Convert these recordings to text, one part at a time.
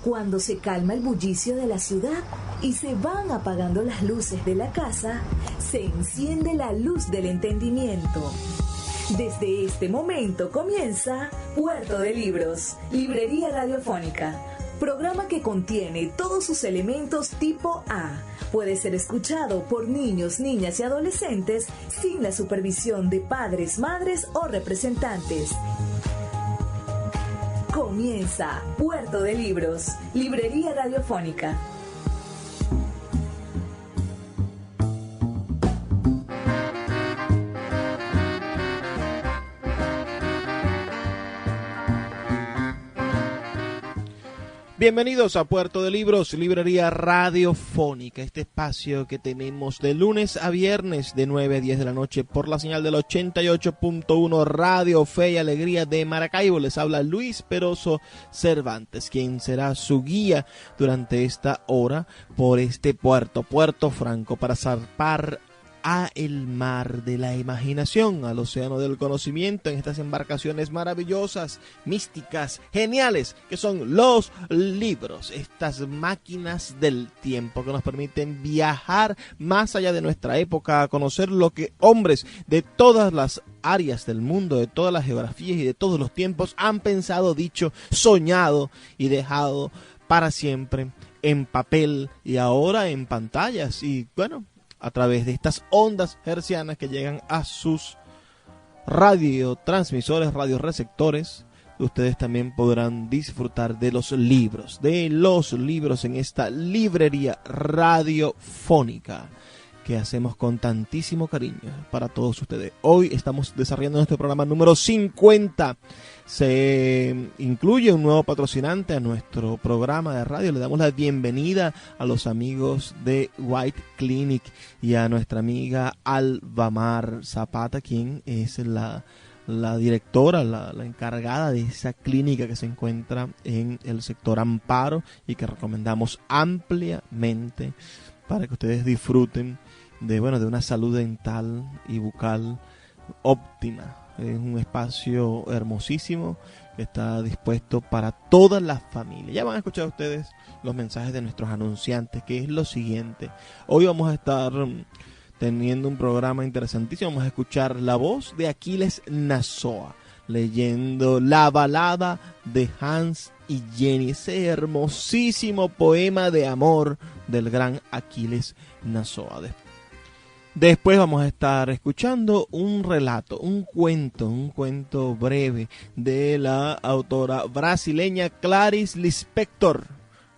Cuando se calma el bullicio de la ciudad y se van apagando las luces de la casa, se enciende la luz del entendimiento. Desde este momento comienza Puerto de Libros, Librería Radiofónica, programa que contiene todos sus elementos tipo A. Puede ser escuchado por niños, niñas y adolescentes sin la supervisión de padres, madres o representantes. Comienza Puerto de Libros, Librería Radiofónica. Bienvenidos a Puerto de Libros, Librería Radiofónica, este espacio que tenemos de lunes a viernes de 9 a 10 de la noche por la señal del 88.1 Radio Fe y Alegría de Maracaibo. Les habla Luis Peroso Cervantes, quien será su guía durante esta hora por este Puerto Franco, para zarpar a el mar de la imaginación, al océano del conocimiento, en estas embarcaciones maravillosas, místicas, geniales, que son los libros, estas máquinas del tiempo que nos permiten viajar más allá de nuestra época, a conocer lo que hombres de todas las áreas del mundo, de todas las geografías y de todos los tiempos han pensado, dicho, soñado y dejado para siempre en papel y ahora en pantallas. Y bueno, a través de estas ondas hercianas que llegan a sus radiotransmisores, radioreceptores, ustedes también podrán disfrutar de los libros en esta librería radiofónica que hacemos con tantísimo cariño para todos ustedes. Hoy estamos desarrollando nuestro programa número 50. Se incluye un nuevo patrocinante a nuestro programa de radio. Le damos la bienvenida a los amigos de White Clinic y a nuestra amiga Albamar Zapata, quien es la directora, la encargada de esa clínica que se encuentra en el sector Amparo y que recomendamos ampliamente para que ustedes disfruten de una salud dental y bucal óptima. Es un espacio hermosísimo que está dispuesto para todas las familias. Ya van a escuchar ustedes los mensajes de nuestros anunciantes, que es lo siguiente. Hoy vamos a estar teniendo un programa interesantísimo. Vamos a escuchar la voz de Aquiles Nazoa, leyendo la balada de Hans y Jenny, ese hermosísimo poema de amor del gran Aquiles Nazoa. Después vamos a estar escuchando un relato, un cuento breve de la autora brasileña Clarice Lispector.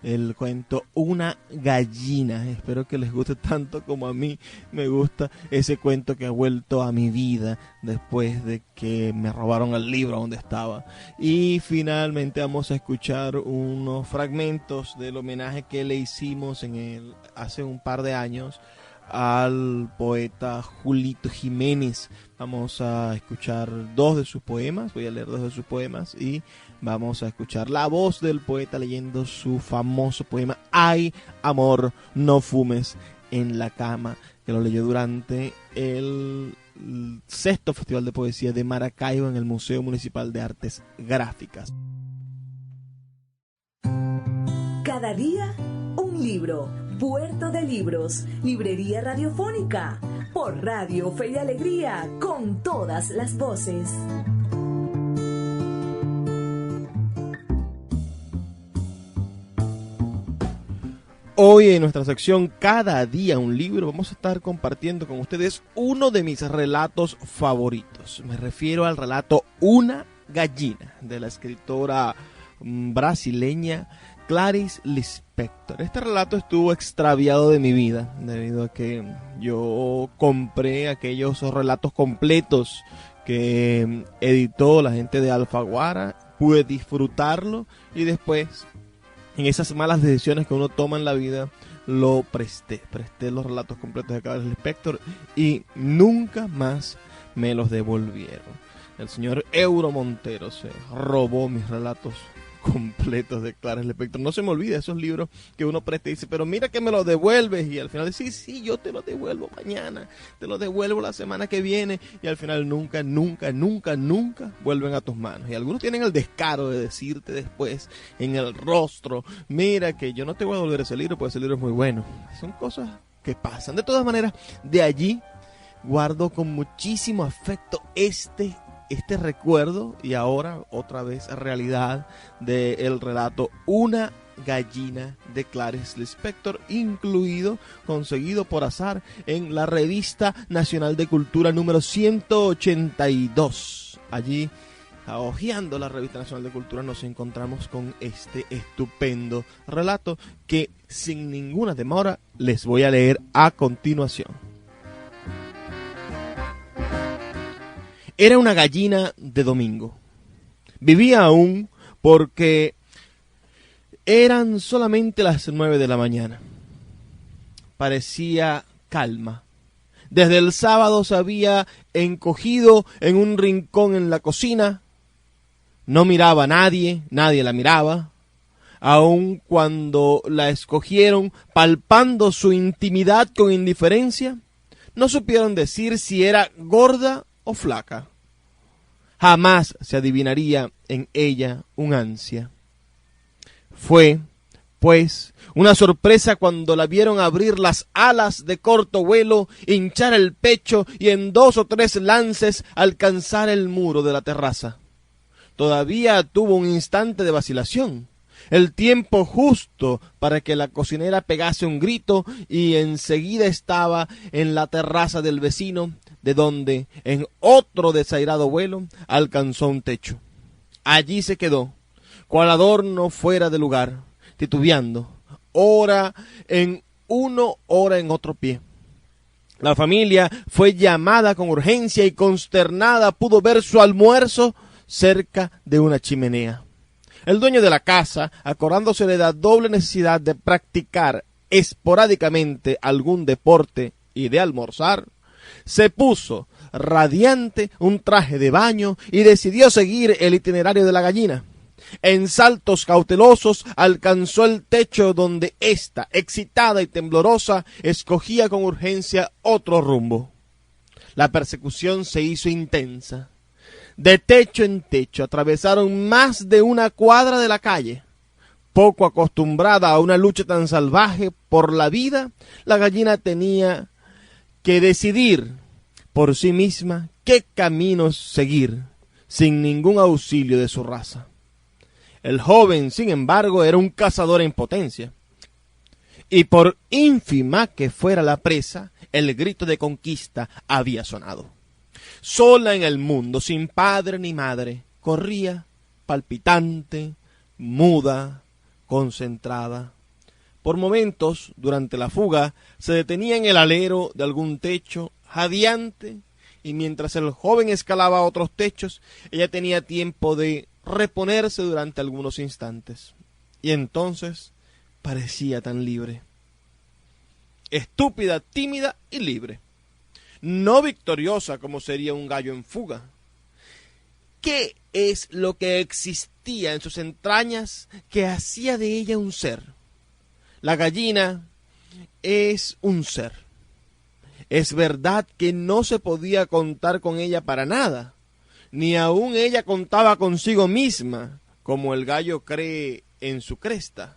El cuento Una gallina. Espero que les guste tanto como a mí me gusta ese cuento que ha vuelto a mi vida después de que me robaron el libro donde estaba. Y finalmente vamos a escuchar unos fragmentos del homenaje que le hicimos hace un par de años al poeta Julito Jiménez. Vamos a escuchar dos de sus poemas, voy a leer dos de sus poemas y vamos a escuchar la voz del poeta leyendo su famoso poema Ay, amor, no fumes en la cama, que lo leyó durante el 6º Festival de Poesía de Maracaibo en el Museo Municipal de Artes Gráficas. Cada día un libro. Puerto de Libros, Librería Radiofónica, por Radio Fe y Alegría, con todas las voces. Hoy en nuestra sección Cada día un libro vamos a estar compartiendo con ustedes uno de mis relatos favoritos. Me refiero al relato Una gallina, de la escritora brasileña Clarice Lispector. Este relato estuvo extraviado de mi vida debido a que yo compré aquellos relatos completos que editó la gente de Alfaguara, pude disfrutarlo y después, en esas malas decisiones que uno toma en la vida, lo presté los relatos completos de Clarice Lispector y nunca más me los devolvieron. El señor Euro Montero se robó mis relatos completos de Clarice Lispector. No se me olvida esos libros que uno presta y dice, pero mira que me los devuelves, y al final dice, sí, yo te los devuelvo mañana, te los devuelvo la semana que viene, y al final nunca vuelven a tus manos. Y algunos tienen el descaro de decirte después en el rostro, mira que yo no te voy a devolver ese libro porque ese libro es muy bueno. Son cosas que pasan. De todas maneras, de allí guardo con muchísimo afecto este recuerdo, y ahora otra vez realidad, del relato Una gallina de Clarice Lispector, conseguido por azar en la Revista Nacional de Cultura número 182. Allí, hojeando la Revista Nacional de Cultura, nos encontramos con este estupendo relato que sin ninguna demora les voy a leer a continuación. Era una gallina de domingo. Vivía aún porque eran solamente las 9 de la mañana. Parecía calma. Desde el sábado se había encogido en un rincón en la cocina. No miraba a nadie, nadie la miraba. Aun cuando la escogieron, palpando su intimidad con indiferencia, no supieron decir si era gorda o flaca. Jamás se adivinaría en ella un ansia. Fue, pues, una sorpresa cuando la vieron abrir las alas de corto vuelo, hinchar el pecho y en 2 o 3 lances alcanzar el muro de la terraza. Todavía tuvo un instante de vacilación, el tiempo justo para que la cocinera pegase un grito, y enseguida estaba en la terraza del vecino, de donde, en otro desairado vuelo, alcanzó un techo. Allí se quedó, cual adorno fuera de lugar, titubeando, ora en uno, ora en otro pie. La familia fue llamada con urgencia y consternada pudo ver su almuerzo cerca de una chimenea. El dueño de la casa, acordándose de la doble necesidad de practicar esporádicamente algún deporte y de almorzar, se puso radiante un traje de baño y decidió seguir el itinerario de la gallina. En saltos cautelosos alcanzó el techo, donde ésta, excitada y temblorosa, escogía con urgencia otro rumbo. La persecución se hizo intensa. De techo en techo atravesaron más de 1 cuadra de la calle. Poco acostumbrada a una lucha tan salvaje por la vida, la gallina tenía que decidir por sí misma qué caminos seguir, sin ningún auxilio de su raza. El joven, sin embargo, era un cazador en potencia, y por ínfima que fuera la presa, el grito de conquista había sonado. Sola en el mundo, sin padre ni madre, corría, palpitante, muda, concentrada. Por momentos, durante la fuga, se detenía en el alero de algún techo, jadeante, y mientras el joven escalaba otros techos, ella tenía tiempo de reponerse durante algunos instantes. Y entonces parecía tan libre. Estúpida, tímida y libre. No victoriosa como sería un gallo en fuga. ¿Qué es lo que existía en sus entrañas que hacía de ella un ser? La gallina es un ser. Es verdad que no se podía contar con ella para nada, ni aun ella contaba consigo misma, como el gallo cree en su cresta.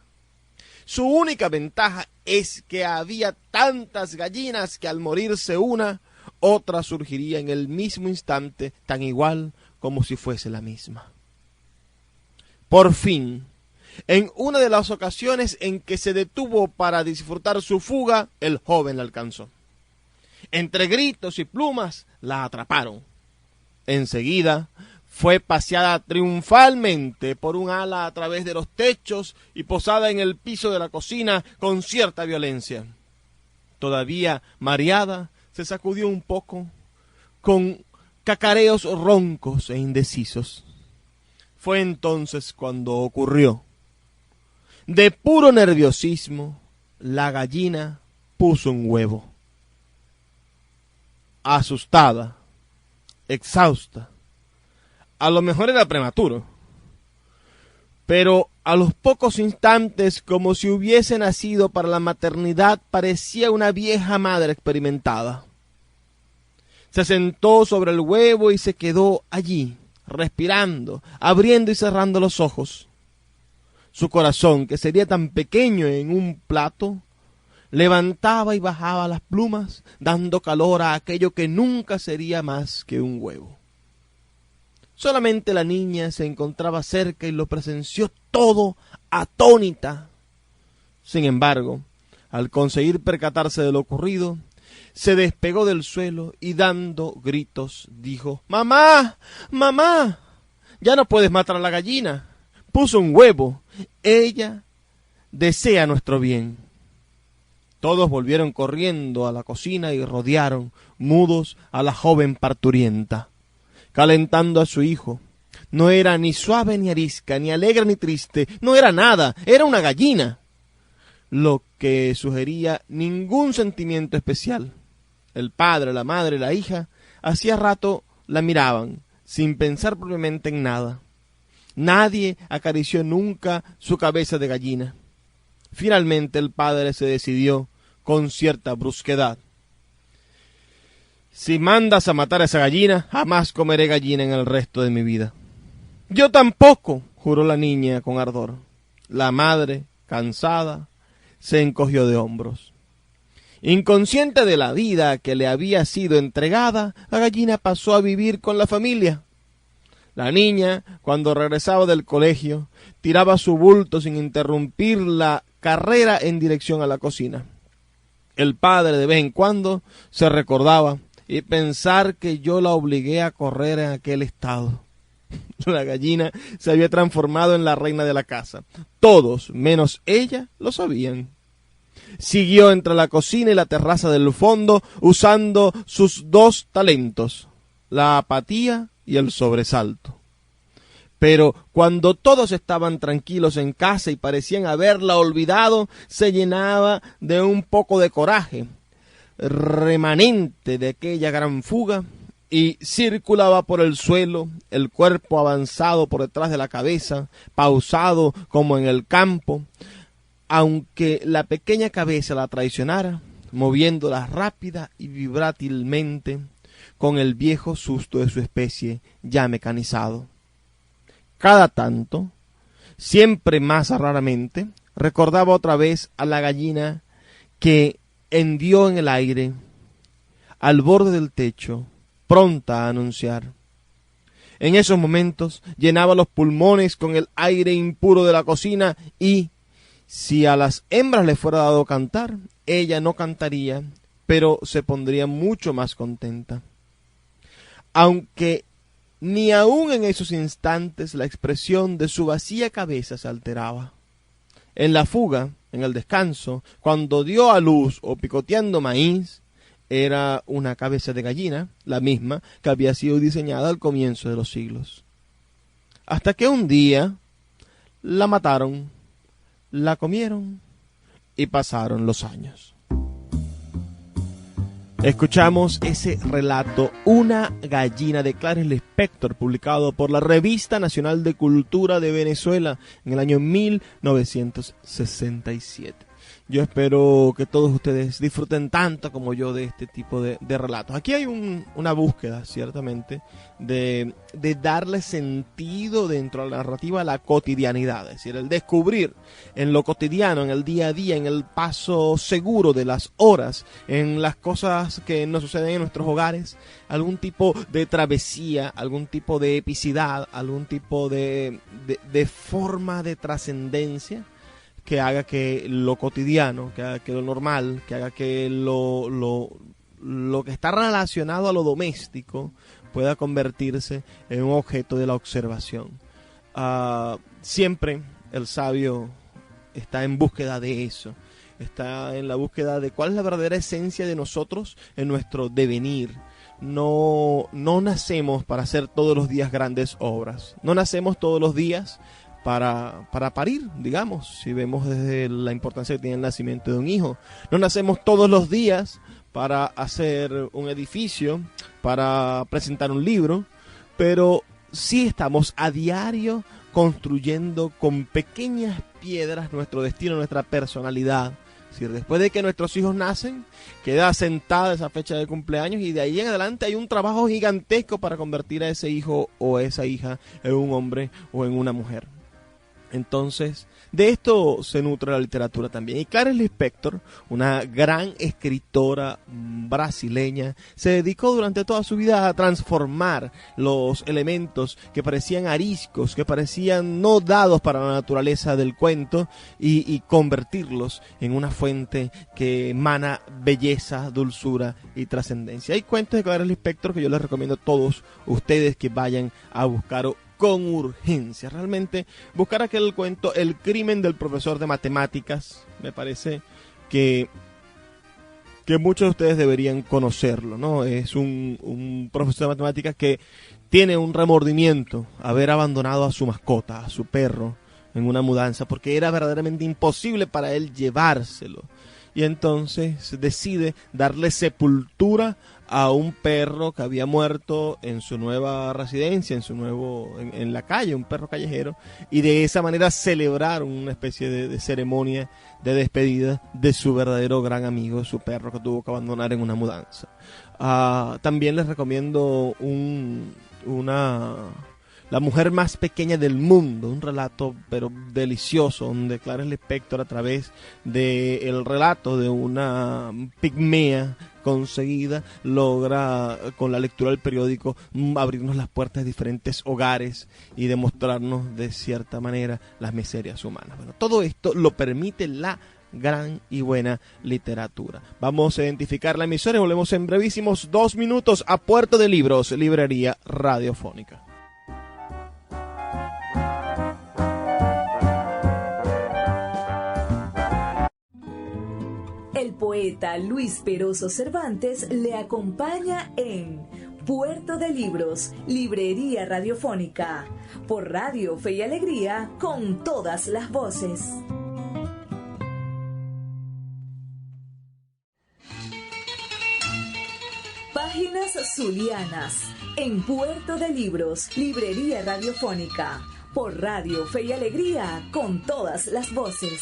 Su única ventaja es que había tantas gallinas que al morirse una, otra surgiría en el mismo instante, tan igual como si fuese la misma. Por fin, en una de las ocasiones en que se detuvo para disfrutar su fuga, el joven la alcanzó. Entre gritos y plumas la atraparon. Enseguida fue paseada triunfalmente por un ala a través de los techos y posada en el piso de la cocina con cierta violencia. Todavía mareada, se sacudió un poco, con cacareos roncos e indecisos. Fue entonces cuando ocurrió. De puro nerviosismo, la gallina puso un huevo. Asustada, exhausta, a lo mejor era prematuro, Pero a los pocos instantes, como si hubiese nacido para la maternidad, parecía una vieja madre experimentada. Se sentó sobre el huevo y se quedó allí, respirando, abriendo y cerrando los ojos. Su corazón, que sería tan pequeño en un plato, levantaba y bajaba las plumas, dando calor a aquello que nunca sería más que un huevo. Solamente la niña se encontraba cerca y lo presenció todo atónita. Sin embargo, al conseguir percatarse de lo ocurrido, se despegó del suelo y dando gritos dijo: «¡Mamá! ¡Mamá! Ya no puedes matar a la gallina. Puso un huevo. Ella desea nuestro bien». Todos volvieron corriendo a la cocina y rodearon, mudos, a la joven parturienta, calentando a su hijo. No era ni suave ni arisca, ni alegre ni triste, no era nada, era una gallina, lo que sugería ningún sentimiento especial. El padre, la madre, la hija, hacía rato la miraban, sin pensar propiamente en nada. Nadie acarició nunca su cabeza de gallina. Finalmente el padre se decidió con cierta brusquedad: «Si mandas a matar a esa gallina, jamás comeré gallina en el resto de mi vida». «Yo tampoco», juró la niña con ardor. La madre, cansada, se encogió de hombros. Inconsciente de la vida que le había sido entregada, la gallina pasó a vivir con la familia. La niña, cuando regresaba del colegio, tiraba su bulto sin interrumpir la carrera en dirección a la cocina. El padre de vez en cuando se recordaba: «Y pensar que yo la obligué a correr en aquel estado». La gallina se había transformado en la reina de la casa. Todos, menos ella, lo sabían. Siguió entre la cocina y la terraza del fondo, usando sus dos talentos, la apatía y el sobresalto. Pero cuando todos estaban tranquilos en casa y parecían haberla olvidado, se llenaba de un poco de coraje, remanente de aquella gran fuga, y circulaba por el suelo, el cuerpo avanzado por detrás de la cabeza, pausado como en el campo, aunque la pequeña cabeza la traicionara, moviéndola rápida y vibrátilmente, con el viejo susto de su especie ya mecanizado. Cada tanto, siempre más raramente, recordaba otra vez a la gallina que hendió en el aire, al borde del techo, pronta a anunciar. En esos momentos llenaba los pulmones con el aire impuro de la cocina y, si a las hembras le fuera dado cantar, ella no cantaría, pero se pondría mucho más contenta. Aunque ni aun en esos instantes la expresión de su vacía cabeza se alteraba. En la fuga, en el descanso, cuando dio a luz o picoteando maíz, era una cabeza de gallina, la misma que había sido diseñada al comienzo de los siglos. Hasta que un día la mataron, la comieron y pasaron los años. Escuchamos ese relato, Una gallina, de Clarice Lispector, publicado por la Revista Nacional de Cultura de Venezuela en el año 1967. Yo espero que todos ustedes disfruten tanto como yo de este tipo de relatos. Aquí hay una búsqueda, ciertamente, de darle sentido dentro de la narrativa a la cotidianidad. Es decir, el descubrir en lo cotidiano, en el día a día, en el paso seguro de las horas, en las cosas que nos suceden en nuestros hogares, algún tipo de travesía, algún tipo de epicidad, algún tipo de forma de trascendencia que haga que lo cotidiano, que haga que lo normal, que haga que lo que está relacionado a lo doméstico pueda convertirse en un objeto de la observación. Siempre el sabio está en búsqueda de eso, está en la búsqueda de cuál es la verdadera esencia de nosotros en nuestro devenir. No nacemos para hacer todos los días grandes obras, no nacemos todos los días para parir, digamos, si vemos desde la importancia que tiene el nacimiento de un hijo. No nacemos todos los días para hacer un edificio, para presentar un libro, pero sí estamos a diario construyendo con pequeñas piedras nuestro destino, nuestra personalidad. Es decir, después de que nuestros hijos nacen, queda sentada esa fecha de cumpleaños y de ahí en adelante hay un trabajo gigantesco para convertir a ese hijo o a esa hija en un hombre o en una mujer. Entonces, de esto se nutre la literatura también. Y Clarice Lispector, una gran escritora brasileña, se dedicó durante toda su vida a transformar los elementos que parecían ariscos, que parecían no dados para la naturaleza del cuento, y convertirlos en una fuente que emana belleza, dulzura y trascendencia. Hay cuentos de Clarice Lispector que yo les recomiendo a todos ustedes que vayan a buscar con urgencia. Realmente buscar aquel cuento, El crimen del profesor de matemáticas, me parece que muchos de ustedes deberían conocerlo, ¿no? Es un profesor de matemáticas que tiene un remordimiento haber abandonado a su mascota, a su perro, en una mudanza, porque era verdaderamente imposible para él llevárselo. Y entonces decide darle sepultura a un perro que había muerto en su nueva residencia, en la calle, un perro callejero, y de esa manera celebrar una especie de ceremonia de despedida de su verdadero gran amigo, su perro que tuvo que abandonar en una mudanza. También les recomiendo La mujer más pequeña del mundo, un relato pero delicioso, donde Clarice Lispector, a través del relato de una pigmea conseguida, logra con la lectura del periódico abrirnos las puertas de diferentes hogares y demostrarnos de cierta manera las miserias humanas. Bueno, todo esto lo permite la gran y buena literatura. Vamos a identificar la emisora y volvemos en brevísimos 2 minutos a Puerto de Libros, librería radiofónica. El poeta Luis Peroso Cervantes le acompaña en Puerto de Libros, librería radiofónica, por Radio Fe y Alegría, con todas las voces. Páginas Zulianas, en Puerto de Libros, librería radiofónica, por Radio Fe y Alegría, con todas las voces.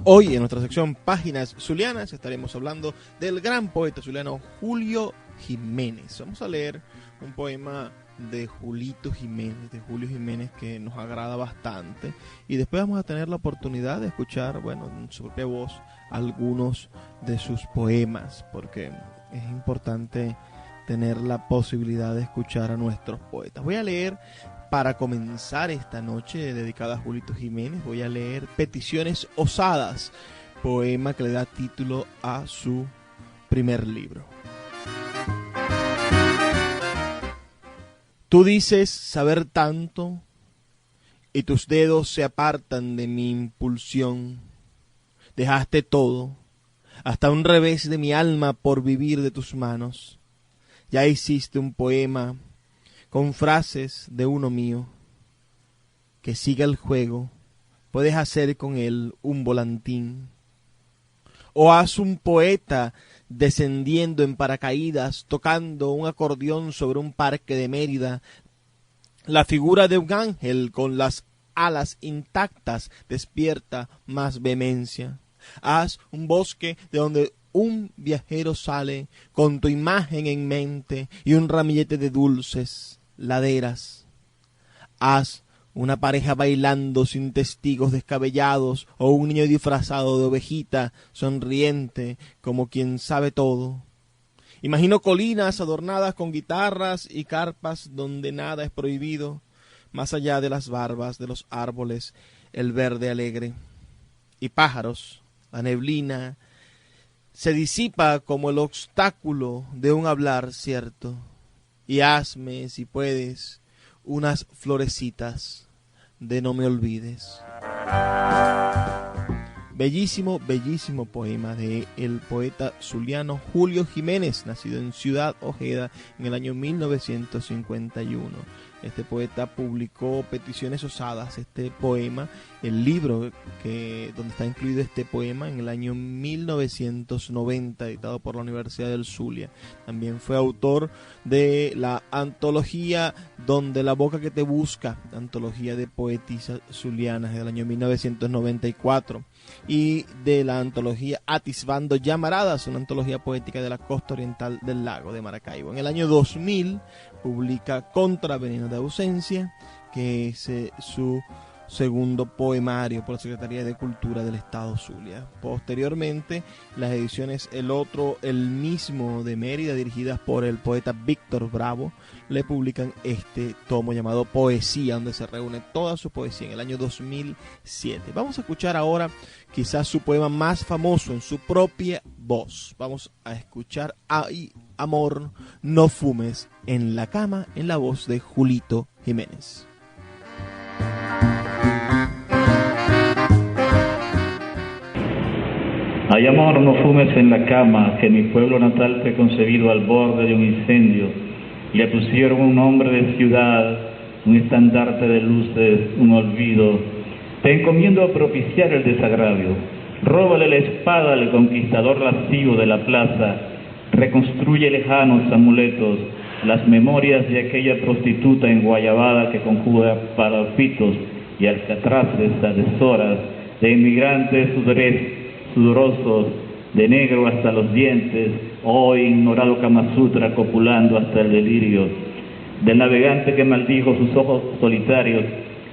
Hoy en nuestra sección Páginas Zulianas estaremos hablando del gran poeta zuliano Julio Jiménez. Vamos a leer un poema de Julio Jiménez, que nos agrada bastante, y después vamos a tener la oportunidad de escuchar, en su propia voz, algunos de sus poemas, porque es importante tener la posibilidad de escuchar a nuestros poetas. Voy a leer, para comenzar esta noche dedicada a Julio Jiménez, voy a leer Peticiones Osadas, poema que le da título a su primer libro. Tú dices saber tanto y tus dedos se apartan de mi impulsión. Dejaste todo, hasta un revés de mi alma por vivir de tus manos. Ya hiciste un poema con frases de uno mío. Que siga el juego, puedes hacer con él un volantín. O haz un poeta descendiendo en paracaídas, tocando un acordeón sobre un parque de Mérida. La figura de un ángel con las alas intactas despierta más vehemencia. Haz un bosque de donde un viajero sale con tu imagen en mente y un ramillete de dulces laderas. Haz una pareja bailando sin testigos descabellados o un niño disfrazado de ovejita sonriente como quien sabe todo. Imagino colinas adornadas con guitarras y carpas donde nada es prohibido, más allá de las barbas de los árboles el verde alegre. Y pájaros, la neblina se disipa como el obstáculo de un hablar cierto. Y hazme, si puedes, unas florecitas de no me olvides. Bellísimo, bellísimo poema de el poeta zuliano Julio Jiménez, nacido en Ciudad Ojeda en el año 1951. Este poeta publicó Peticiones Osadas, este poema, el libro donde está incluido este poema, en el año 1990, editado por la Universidad del Zulia. También fue autor de la antología Donde la boca que te busca, antología de poetisas zulianas del año 1994, y de la antología Atisbando Llamaradas, una antología poética de la costa oriental del lago de Maracaibo. En el año 2000 publica Contra Veneno de Ausencia, que es su segundo poemario por la Secretaría de Cultura del Estado Zulia. Posteriormente, las ediciones El Mismo de Mérida, dirigidas por el poeta Víctor Bravo, le publican este tomo llamado Poesía, donde se reúne toda su poesía, en el año 2007. Vamos a escuchar ahora quizás su poema más famoso en su propia voz. Vamos a escuchar Ay, amor, no fumes en la cama, en la voz de Julito Jiménez. Ay, amor, no fumes en la cama, que mi pueblo natal fue concebido al borde de un incendio. Le pusieron un nombre de ciudad, un estandarte de luces, un olvido. Te encomiendo a propiciar el desagravio. Róbale la espada al conquistador lascivo de la plaza. Reconstruye lejanos amuletos, las memorias de aquella prostituta en Guayabada que conjuga parafitos y alcatraces a deshoras, de inmigrantes sudorosos, de negro hasta los dientes, hoy ignorado Kama Sutra copulando hasta el delirio, del navegante que maldijo sus ojos solitarios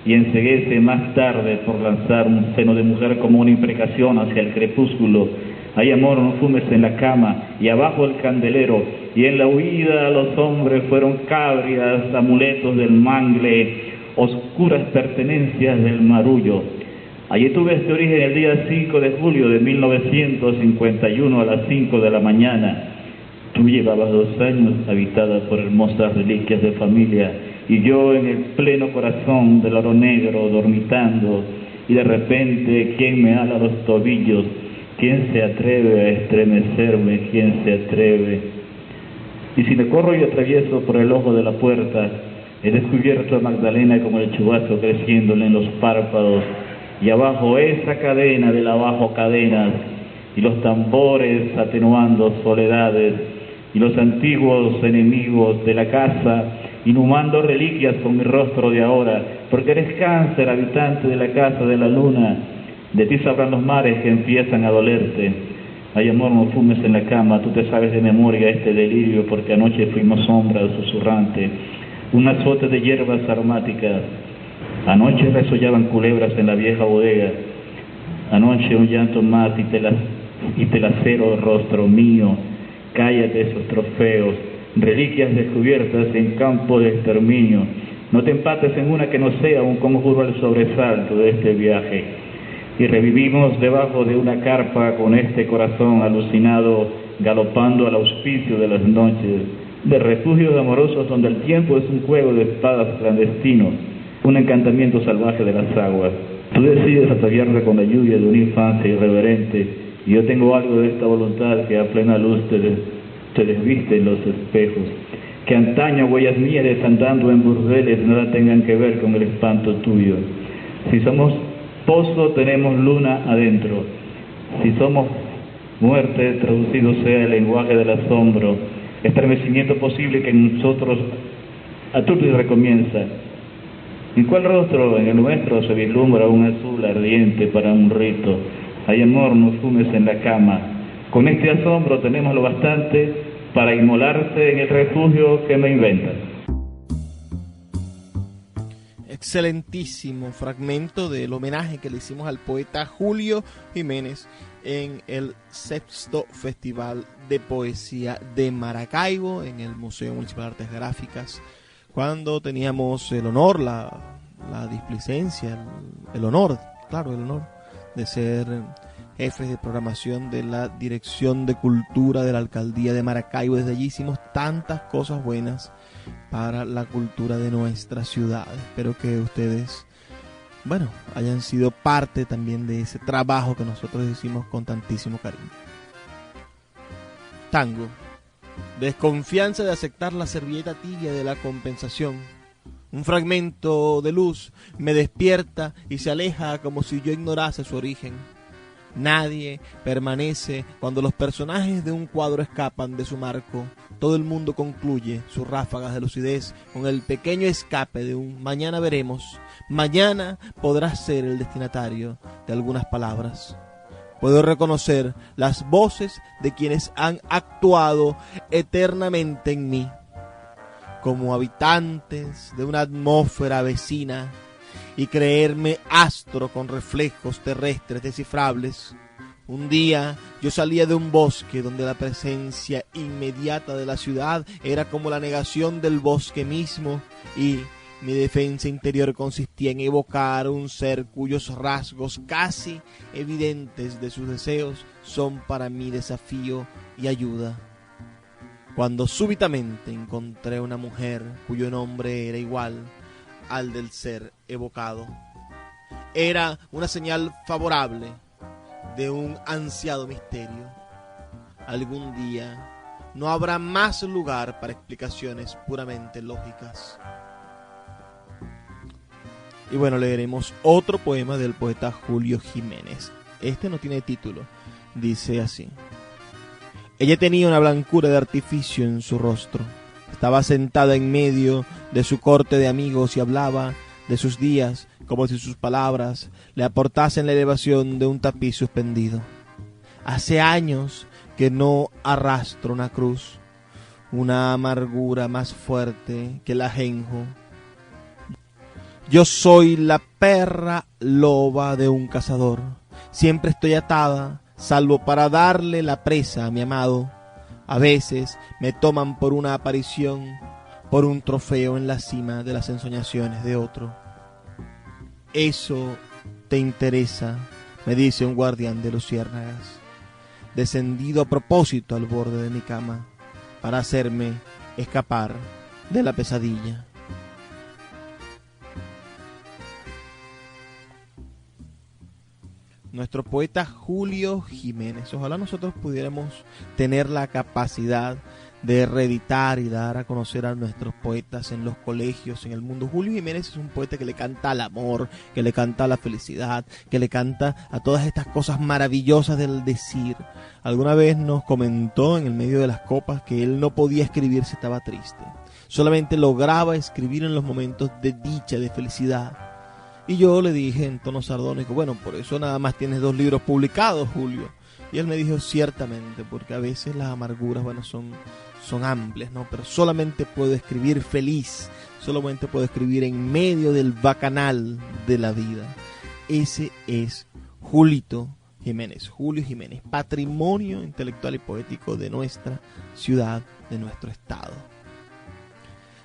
y enceguece más tarde por lanzar un seno de mujer como una imprecación hacia el crepúsculo. Ay, amor, no fumes en la cama, y abajo el candelero, y en la huida los hombres fueron cabrias, amuletos del mangle, oscuras pertenencias del marullo. Allí tuve este origen el día 5 de julio de 1951 a las 5 de la mañana. Tú llevabas 2 años habitada por hermosas reliquias de familia, y yo en el pleno corazón del oro negro dormitando, y de repente, ¿quién me ala los tobillos? ¿Quién se atreve a estremecerme? ¿Quién se atreve? Y si me corro y atravieso por el ojo de la puerta, he descubierto a Magdalena como el chubazo creciéndole en los párpados, y abajo esa cadena del abajo cadenas, y los tambores atenuando soledades, y los antiguos enemigos de la casa inhumando reliquias con mi rostro de ahora, porque eres cáncer, habitante de la casa de la luna. De ti sabrán los mares que empiezan a dolerte. Ay, amor, no fumes en la cama, tú te sabes de memoria este delirio, porque anoche fuimos sombra susurrante, un azote de hierbas aromáticas. Anoche resollaban culebras en la vieja bodega. Anoche un llanto más y te lacero rostro mío. Cállate esos trofeos, reliquias descubiertas en campo de exterminio. No te empates en una que no sea un conjuro al sobresalto de este viaje. Y revivimos debajo de una carpa con este corazón alucinado, galopando al auspicio de las noches, de refugios amorosos donde el tiempo es un juego de espadas clandestino, un encantamiento salvaje de las aguas. Tú decides ataviarte con la lluvia de una infancia irreverente, y yo tengo algo de esta voluntad que a plena luz te desviste en los espejos. Que antaño huellas mías desandando en burdeles nada tengan que ver con el espanto tuyo. Si somos pozo, tenemos luna adentro. Si somos muerte, traducido sea el lenguaje del asombro, estremecimiento posible que en nosotros aturde y recomienza. ¿En cuál rostro? En el nuestro se vislumbra un azul ardiente para un rito. Ay, amor, no fumes en la cama. Con este asombro tenemos lo bastante para inmolarse en el refugio que me inventas. Excelentísimo fragmento del homenaje que le hicimos al poeta Julio Jiménez en el 6º Festival de Poesía de Maracaibo, en el Museo Municipal de Artes Gráficas, cuando teníamos el honor, la displicencia, el honor de ser jefes de programación de la Dirección de Cultura de la Alcaldía de Maracaibo. Desde allí hicimos tantas cosas buenas para la cultura de nuestra ciudad. Espero que ustedes hayan sido parte también de ese trabajo que nosotros hicimos con tantísimo cariño. Tango. Desconfianza de aceptar la servilleta tibia de la compensación. Un fragmento de luz me despierta y se aleja como si yo ignorase su origen. Nadie permanece cuando los personajes de un cuadro escapan de su marco. Todo el mundo concluye sus ráfagas de lucidez con el pequeño escape de un mañana veremos. Mañana podrás ser el destinatario de algunas palabras. Puedo reconocer las voces de quienes han actuado eternamente en mí, como habitantes de una atmósfera vecina, y creerme astro con reflejos terrestres descifrables. Un día yo salía de un bosque donde la presencia inmediata de la ciudad era como la negación del bosque mismo, y mi defensa interior consistía en evocar un ser cuyos rasgos casi evidentes de sus deseos son para mí desafío y ayuda. Cuando súbitamente encontré una mujer cuyo nombre era igual al del ser evocado, era una señal favorable de un ansiado misterio. Algún día no habrá más lugar para explicaciones puramente lógicas. Y leeremos otro poema del poeta Julio Jiménez. Este no tiene título. Dice así: ella tenía una blancura de artificio en su rostro. Estaba sentada en medio de su corte de amigos y hablaba de sus días como si sus palabras le aportasen la elevación de un tapiz suspendido. Hace años que no arrastro una cruz, una amargura más fuerte que el ajenjo. Yo soy la perra loba de un cazador. Siempre estoy atada, salvo para darle la presa a mi amado. A veces me toman por una aparición, por un trofeo en la cima de las ensoñaciones de otro. Eso te interesa, me dice un guardián de luciérnagas, descendido a propósito al borde de mi cama, para hacerme escapar de la pesadilla. Nuestro poeta Julio Jiménez. Ojalá nosotros pudiéramos tener la capacidad de reeditar y dar a conocer a nuestros poetas en los colegios, en el mundo. Julio Jiménez es un poeta que le canta al amor, que le canta a la felicidad, que le canta a todas estas cosas maravillosas del decir. Alguna vez nos comentó en el medio de las copas que él no podía escribir si estaba triste. Solamente lograba escribir en los momentos de dicha, de felicidad. Y yo le dije en tono sardónico: por eso nada más tienes 2 libros publicados, Julio. Y él me dijo: ciertamente, porque a veces las amarguras, son amplias, ¿no? Pero solamente puedo escribir feliz, solamente puedo escribir en medio del bacanal de la vida. Ese es Julio Jiménez, patrimonio intelectual y poético de nuestra ciudad, de nuestro estado.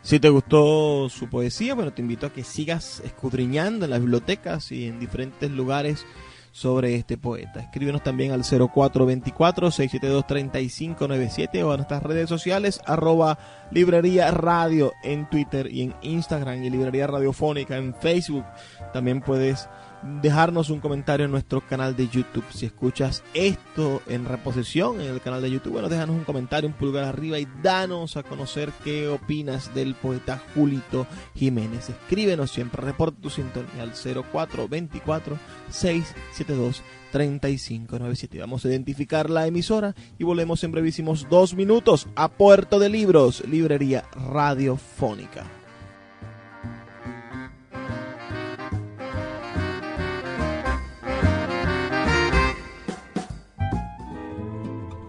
Si te gustó su poesía, te invito a que sigas escudriñando en las bibliotecas y en diferentes lugares sobre este poeta. Escríbenos también al 0424-672-3597 o a nuestras redes sociales, @Librería Radio en Twitter y en Instagram, y Librería Radiofónica en Facebook. También puedes dejarnos un comentario en nuestro canal de YouTube. Si escuchas esto en reposición en el canal de YouTube, déjanos un comentario, un pulgar arriba, y danos a conocer qué opinas del poeta Julio Jiménez. Escríbenos siempre, reporta tu sintonía al 0424-672-3597. Vamos a identificar la emisora y volvemos en brevísimos 2 minutos a Puerto de Libros, Librería Radiofónica.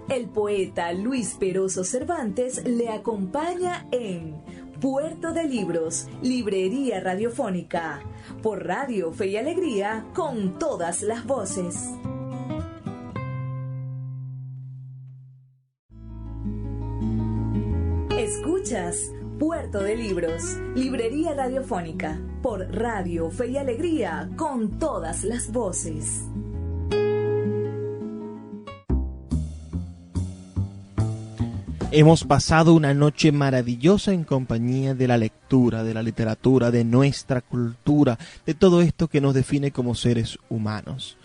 El poeta Luis Peroso Cervantes le acompaña en Puerto de Libros, Librería Radiofónica, por Radio Fe y Alegría, con todas las voces. Escuchas Puerto de Libros, Librería Radiofónica, por Radio Fe y Alegría, con todas las voces. Hemos pasado una noche maravillosa en compañía de la lectura, de la literatura, de nuestra cultura, de todo esto que nos define como seres humanos.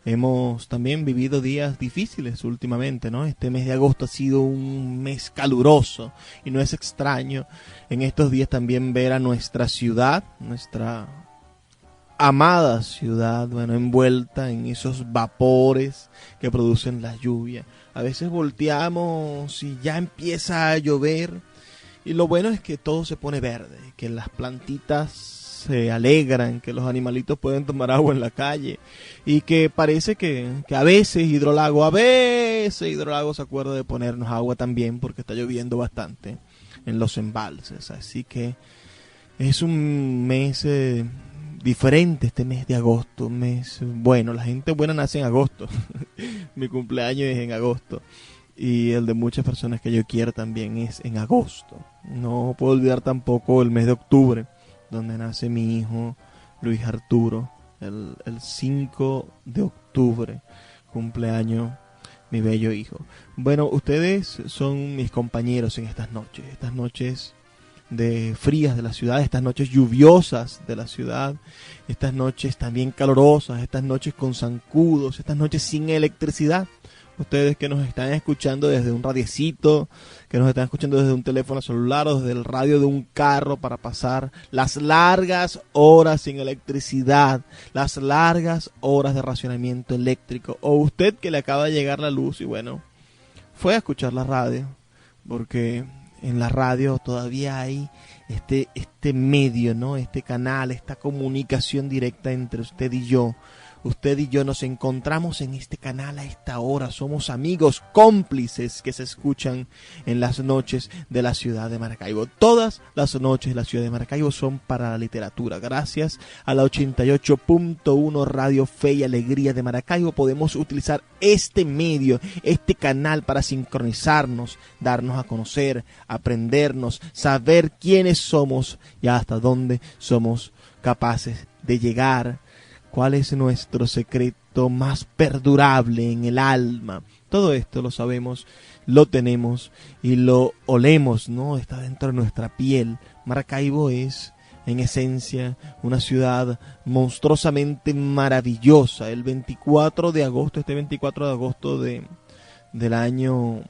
Hemos también vivido días difíciles últimamente, ¿no? Este mes de agosto ha sido un mes caluroso y no es extraño en estos días también ver a nuestra ciudad, nuestra amada ciudad, bueno, envuelta en esos vapores que producen la lluvia. A veces volteamos y ya empieza a llover y lo bueno es que todo se pone verde, que las plantitas se alegran, que los animalitos pueden tomar agua en la calle y que parece que a veces Hidrolago se acuerda de ponernos agua también porque está lloviendo bastante en los embalses. Así que es un mes diferente este mes de agosto, un mes bueno. La gente buena nace en agosto. Mi cumpleaños es en agosto y el de muchas personas que yo quiero también es en agosto. No puedo olvidar tampoco el mes de octubre, donde nace mi hijo Luis Arturo, el 5 de octubre, cumpleaños mi bello hijo. Bueno, ustedes son mis compañeros en estas noches de frías de la ciudad, estas noches lluviosas de la ciudad, estas noches también calurosas, estas noches con zancudos, estas noches sin electricidad. Ustedes que nos están escuchando desde un radiecito, que nos están escuchando desde un teléfono celular o desde el radio de un carro para pasar las largas horas sin electricidad, las largas horas de racionamiento eléctrico, o usted que le acaba de llegar la luz y bueno, fue a escuchar la radio, porque en la radio todavía hay este medio, ¿no? Este canal, esta comunicación directa entre usted y yo. Usted y yo nos encontramos en este canal a esta hora. Somos amigos cómplices que se escuchan en las noches de la ciudad de Maracaibo. Todas las noches de la ciudad de Maracaibo son para la literatura. Gracias a la 88.1 Radio Fe y Alegría de Maracaibo podemos utilizar este medio, este canal para sincronizarnos, darnos a conocer, aprendernos, saber quiénes somos y hasta dónde somos capaces de llegar. ¿Cuál es nuestro secreto más perdurable en el alma? Todo esto lo sabemos, lo tenemos y lo olemos, ¿no? Está dentro de nuestra piel. Maracaibo es, en esencia, una ciudad monstruosamente maravillosa. El 24 de agosto, del año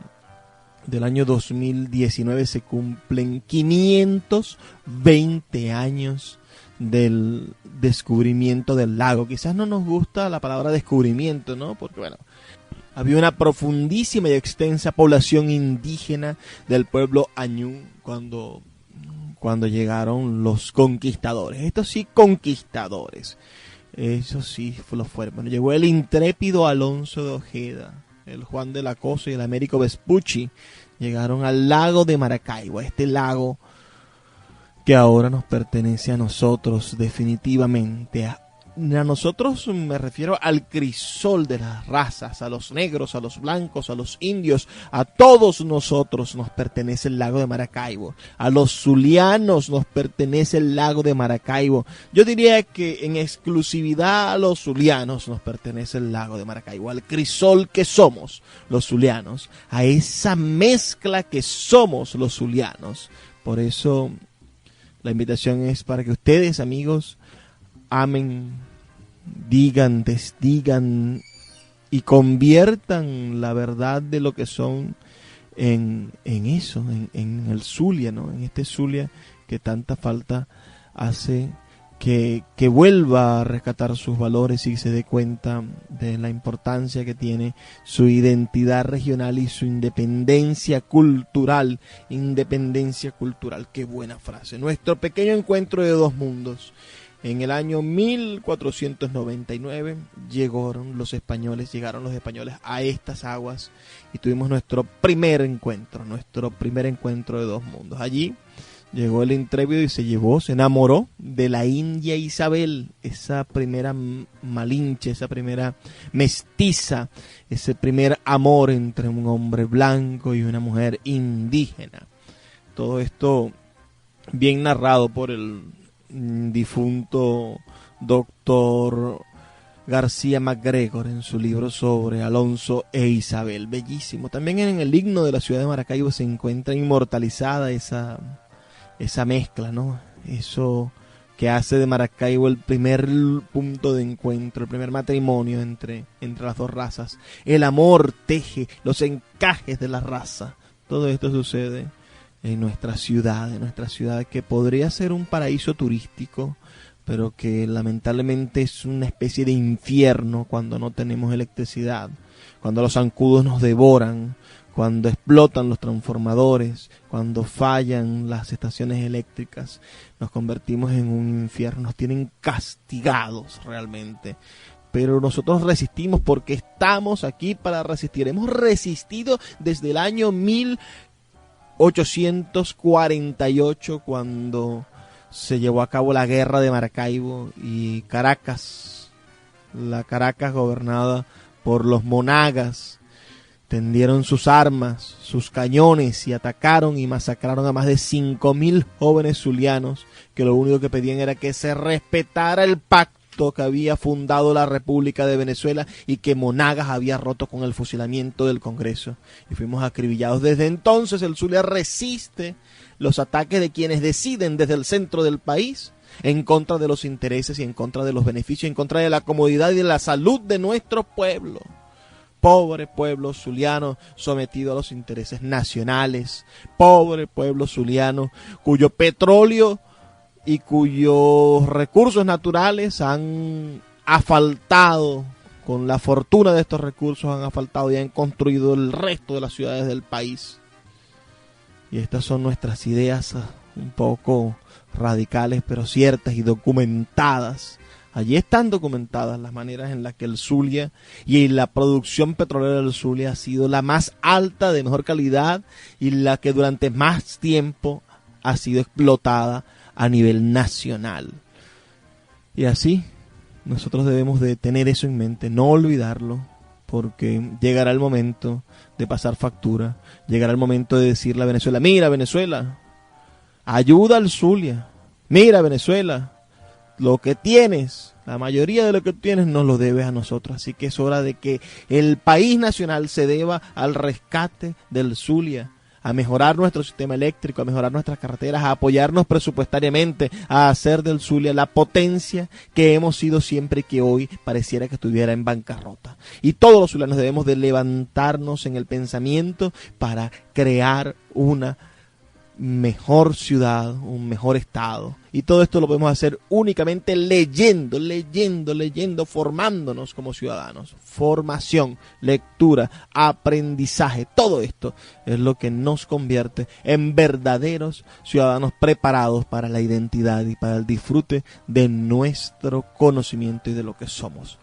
2019 se cumplen 520 años del descubrimiento del lago. Quizás no nos gusta la palabra descubrimiento, ¿no? Porque bueno, había una profundísima y extensa población indígena del pueblo Añú cuando llegaron los conquistadores. Estos sí, conquistadores. Eso sí lo fueron. Bueno, llegó el intrépido Alonso de Ojeda, el Juan de la Cosa y el Américo Vespucci. Llegaron al lago de Maracaibo, este lago que ahora nos pertenece a nosotros definitivamente. A nosotros me refiero al crisol de las razas, a los negros, a los blancos, a los indios, a todos nosotros nos pertenece el lago de Maracaibo. A los zulianos nos pertenece el lago de Maracaibo. Yo diría que en exclusividad a los zulianos nos pertenece el lago de Maracaibo, al crisol que somos los zulianos, a esa mezcla que somos los zulianos. Por eso la invitación es para que ustedes, amigos, amen, digan, desdigan y conviertan la verdad de lo que son en eso, en el Zulia, ¿no? En este Zulia que tanta falta hace que vuelva a rescatar sus valores y se dé cuenta de la importancia que tiene su identidad regional y su independencia cultural. Independencia cultural, qué buena frase. Nuestro pequeño encuentro de dos mundos. En el año 1499 llegaron los españoles a estas aguas y tuvimos nuestro primer encuentro de dos mundos. Allí llegó el intrépido y se enamoró de la india Isabel, esa primera malinche, esa primera mestiza, ese primer amor entre un hombre blanco y una mujer indígena. Todo esto bien narrado por el difunto doctor García MacGregor en su libro sobre Alonso e Isabel. Bellísimo. También en el himno de la ciudad de Maracaibo se encuentra inmortalizada esa mezcla, ¿no? Eso que hace de Maracaibo el primer punto de encuentro, el primer matrimonio entre las dos razas. El amor teje los encajes de la raza. Todo esto sucede en nuestra ciudad que podría ser un paraíso turístico, pero que lamentablemente es una especie de infierno cuando no tenemos electricidad, cuando los zancudos nos devoran, cuando explotan los transformadores, cuando fallan las estaciones eléctricas. Nos convertimos en un infierno, nos tienen castigados realmente. Pero nosotros resistimos porque estamos aquí para resistir. Hemos resistido desde el año 1848, cuando se llevó a cabo la guerra de Maracaibo y Caracas, la Caracas gobernada por los monagas, tendieron sus armas, sus cañones y atacaron y masacraron a más de 5.000 jóvenes zulianos que lo único que pedían era que se respetara el pacto que había fundado la República de Venezuela y que Monagas había roto con el fusilamiento del Congreso. Y fuimos acribillados. Desde entonces el Zulia resiste los ataques de quienes deciden desde el centro del país en contra de los intereses y en contra de los beneficios, en contra de la comodidad y de la salud de nuestro pueblo. Pobre pueblo zuliano sometido a los intereses nacionales. Pobre pueblo zuliano cuyo petróleo y cuyos recursos naturales han asfaltado, con la fortuna de estos recursos han asfaltado y han construido el resto de las ciudades del país. Y estas son nuestras ideas un poco radicales, pero ciertas y documentadas. Allí están documentadas las maneras en las que el Zulia y la producción petrolera del Zulia ha sido la más alta, de mejor calidad y la que durante más tiempo ha sido explotada a nivel nacional. Y así nosotros debemos de tener eso en mente, no olvidarlo, porque llegará el momento de pasar factura, llegará el momento de decirle a Venezuela: mira Venezuela, ayuda al Zulia, mira Venezuela, lo que tienes, la mayoría de lo que tienes nos lo debes a nosotros. Así que es hora de que el país nacional se deba al rescate del Zulia, a mejorar nuestro sistema eléctrico, a mejorar nuestras carreteras, a apoyarnos presupuestariamente, a hacer del Zulia la potencia que hemos sido siempre y que hoy pareciera que estuviera en bancarrota. Y todos los zulianos debemos de levantarnos en el pensamiento para crear una mejor ciudad, un mejor estado. Y todo esto lo podemos hacer únicamente leyendo, formándonos como ciudadanos. Formación, lectura, aprendizaje, todo esto es lo que nos convierte en verdaderos ciudadanos preparados para la identidad y para el disfrute de nuestro conocimiento y de lo que somos.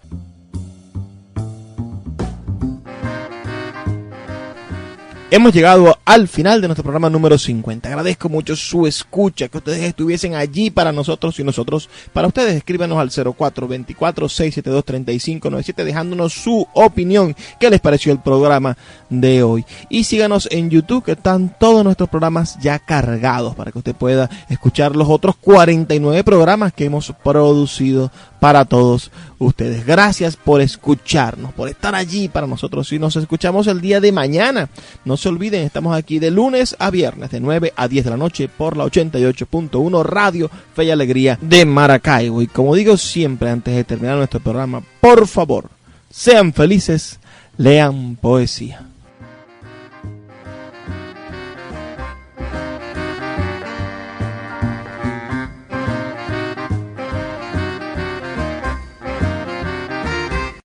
Hemos llegado al final de nuestro programa número 50. Agradezco mucho su escucha, que ustedes estuviesen allí para nosotros y nosotros para ustedes. Escríbanos al 0424-672-3597 dejándonos su opinión. ¿Qué les pareció el programa de hoy? Y síganos en YouTube, que están todos nuestros programas ya cargados para que usted pueda escuchar los otros 49 programas que hemos producido para todos ustedes. Gracias por escucharnos, por estar allí para nosotros. Y nos escuchamos el día de mañana. No se olviden, estamos aquí de lunes a viernes de 9 a 10 de la noche por la 88.1 Radio Fe y Alegría de Maracaibo. Y como digo siempre antes de terminar nuestro programa, por favor, sean felices, lean poesía.